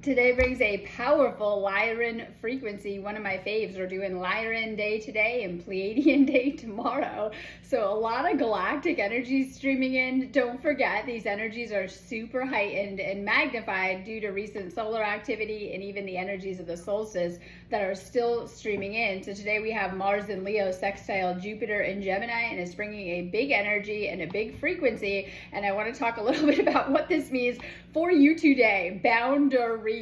Today brings a powerful Lyran frequency, one of my faves. We're doing Lyran day today and Pleiadian day tomorrow. So a lot of galactic energies streaming in. Don't forget, these energies are super heightened and magnified due to recent solar activity and even the energies of the solstice that are still streaming in. So today we have Mars in Leo sextile Jupiter in Gemini, and it's bringing a big energy and a big frequency. And I want to talk a little bit about what this means for you today. Boundaries.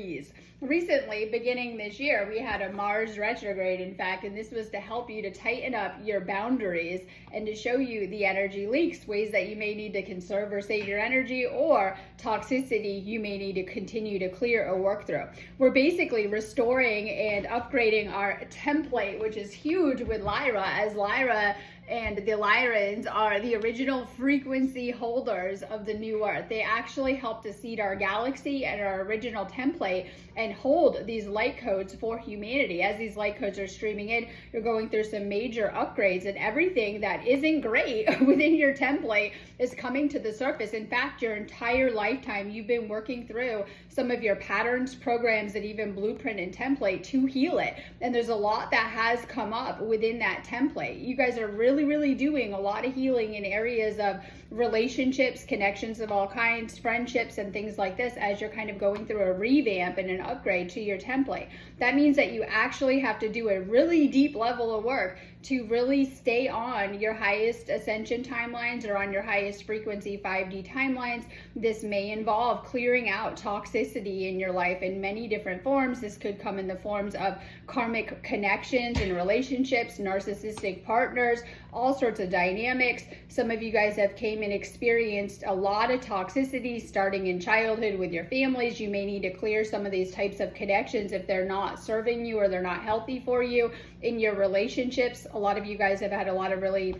Recently, beginning this year, we had a Mars retrograde, in fact, and this was to help you to tighten up your boundaries and to show you the energy leaks, ways that you may need to conserve or save your energy, or toxicity you may need to continue to clear or work through. We're basically restoring and upgrading our template, which is huge with Lyra, as Lyra and the Lyrans are the original frequency holders of the new earth. They actually help to seed our galaxy and our original template and hold these light codes for humanity. As these light codes are streaming in, you're going through some major upgrades, and everything that isn't great within your template is coming to the surface. In fact, your entire lifetime, you've been working through some of your patterns, programs, and even blueprint and template to heal it. And there's a lot that has come up within that template. You guys are really doing a lot of healing in areas of relationships, connections of all kinds, friendships, and things like this as you're kind of going through a revamp and an upgrade to your template. That means that you actually have to do a really deep level of work to really stay on your highest ascension timelines or on your highest frequency 5D timelines. This may involve clearing out toxicity in your life in many different forms. This could come in the forms of karmic connections and relationships, narcissistic partners, all sorts of dynamics. Some of you guys have came and experienced a lot of toxicity starting in childhood with your families. You may need to clear some of these types of connections if they're not serving you or they're not healthy for you in your relationships. A lot of you guys have had a lot of really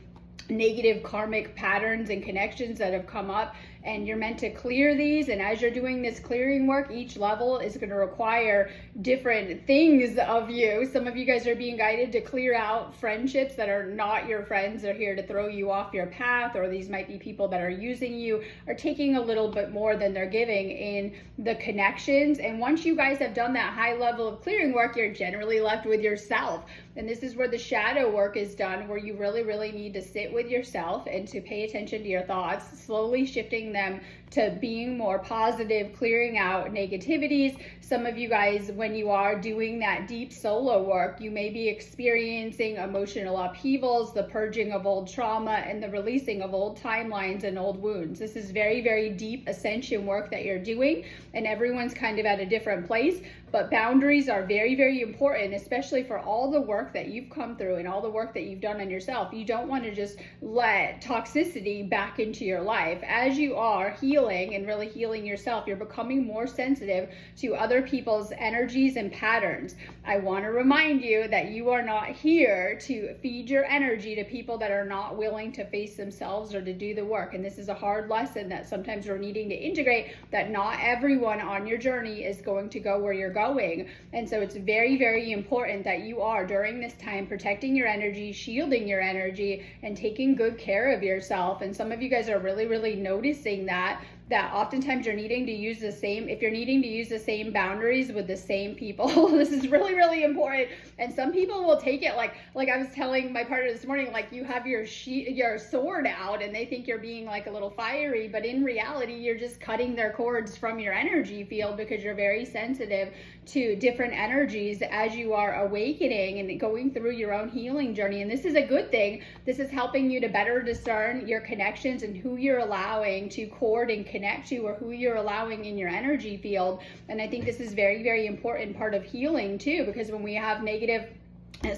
negative karmic patterns and connections that have come up, and you're meant to clear these. And as you're doing this clearing work, each level is going to require different things of you. Some of you guys are being guided to clear out friendships that are not your friends. They're here to throw you off your path, or these might be people that are using you or taking a little bit more than they're giving in the connections. And once you guys have done that high level of clearing work, you're generally left with yourself. And this is where the shadow work is done, where you really need to sit with yourself and to pay attention to your thoughts, slowly shifting them to being more positive, clearing out negativities. Some of you guys, when you are doing that deep solo work, you may be experiencing emotional upheavals, the purging of old trauma, and the releasing of old timelines and old wounds. This is very deep ascension work that you're doing, and everyone's kind of at a different place. But boundaries are very important, especially for all the work that you've come through and all the work that you've done on yourself. You don't want to just let toxicity back into your life. As you are healing and really healing yourself, you're becoming more sensitive to other people's energies and patterns. I want to remind you that you are not here to feed your energy to people that are not willing to face themselves or to do the work. And this is a hard lesson that sometimes we're needing to integrate, that not everyone on your journey is going to go where you're going. And so it's very important that you are, during this time, protecting your energy, shielding your energy, and taking good care of yourself. And some of you guys are really noticing that oftentimes you're needing to use the same, if you're needing to use the same boundaries with the same people, this is really important. And some people will take it like I was telling my partner this morning, like you have your sword out and they think you're being like a little fiery, but in reality, you're just cutting their cords from your energy field because you're very sensitive to different energies as you are awakening and going through your own healing journey. And this is a good thing. This is helping you to better discern your connections and who you're allowing to cord and connect to, or who you're allowing in your energy field. And I think this is very important part of healing too, because when we have negative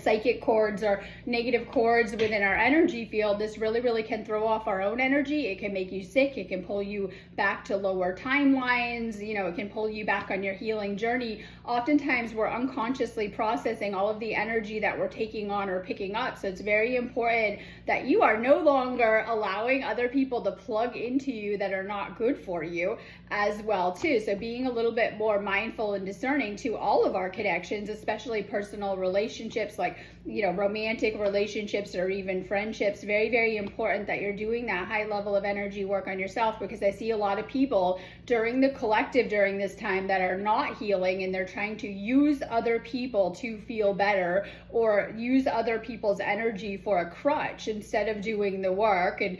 psychic cords or negative cords within our energy field, this really can throw off our own energy. It can make you sick. It can pull you back to lower timelines. You know, it can pull you back on your healing journey. Oftentimes we're unconsciously processing all of the energy that we're taking on or picking up. So it's very important that you are no longer allowing other people to plug into you that are not good for you as well too. So being a little bit more mindful and discerning to all of our connections, especially personal relationships, relationships, like, romantic relationships or even friendships, very, very important that you're doing that high level of energy work on yourself, because I see a lot of people during the collective during this time that are not healing, and they're trying to use other people to feel better or use other people's energy for a crutch instead of doing the work. And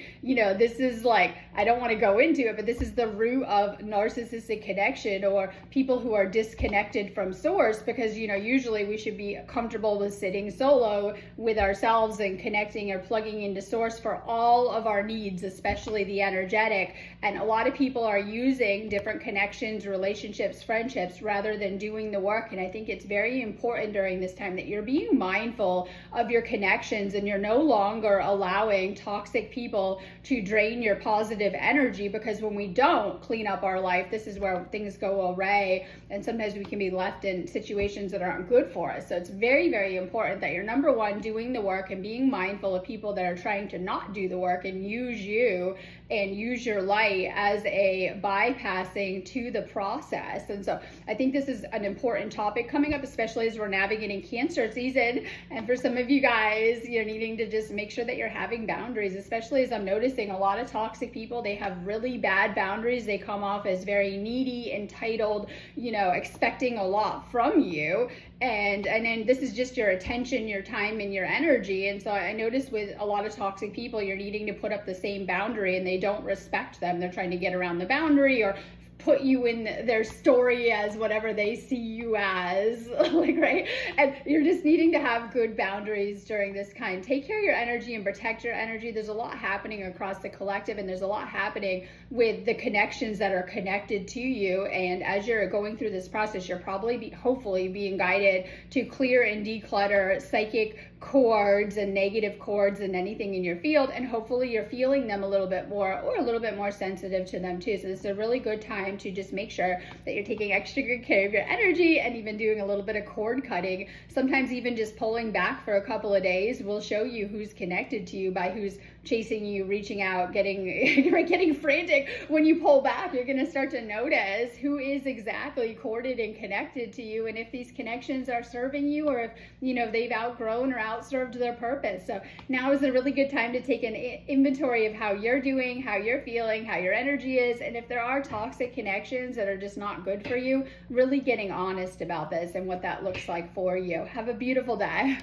this is like, I don't want to go into it, but this is the root of narcissistic connection, or people who are disconnected from source, because usually we should be comfortable with sitting solo with ourselves and connecting or plugging into source for all of our needs, especially the energetic. And a lot of people are using different connections, relationships, friendships, rather than doing the work. And I think it's very important during this time that you're being mindful of your connections, and you're no longer allowing toxic people to drain your positive energy, because when we don't clean up our life, this is where things go awry, and sometimes we can be left in situations that aren't good for us. So it's very, very important that you're, number one, doing the work and being mindful of people that are trying to not do the work and use you and use your light as a bypassing to the process. And so I think this is an important topic coming up, especially as we're navigating Cancer season. And for some of you guys, you're needing to just make sure that you're having boundaries, especially as I'm noticing a lot of toxic people, they have really bad boundaries. They come off as very needy, entitled, expecting a lot from you. And then this is just your attention, your time, and your energy. And so I notice with a lot of toxic people, you're needing to put up the same boundary, and they don't respect them. They're trying to get around the boundary or put you in their story as whatever they see you as, like, right? And you're just needing to have good boundaries during this time. Take care of your energy and protect your energy. There's a lot happening across the collective, and there's a lot happening with the connections that are connected to you. And as you're going through this process, you're probably hopefully being guided to clear and declutter psychic cords and negative cords and anything in your field, and hopefully you're feeling them a little bit more, or a little bit more sensitive to them too. So this is a really good time to just make sure that you're taking extra good care of your energy, and even doing a little bit of cord cutting. Sometimes even just pulling back for a couple of days will show you who's connected to you by who's chasing you, reaching out, getting frantic. When you pull back, you're going to start to notice who is exactly corded and connected to you, and if these connections are serving you, or if they've outgrown or outserved their purpose. So now is a really good time to take an inventory of how you're doing, how you're feeling, how your energy is, and if there are toxic connections that are just not good for you, really getting honest about this and what that looks like for you. Have a beautiful day.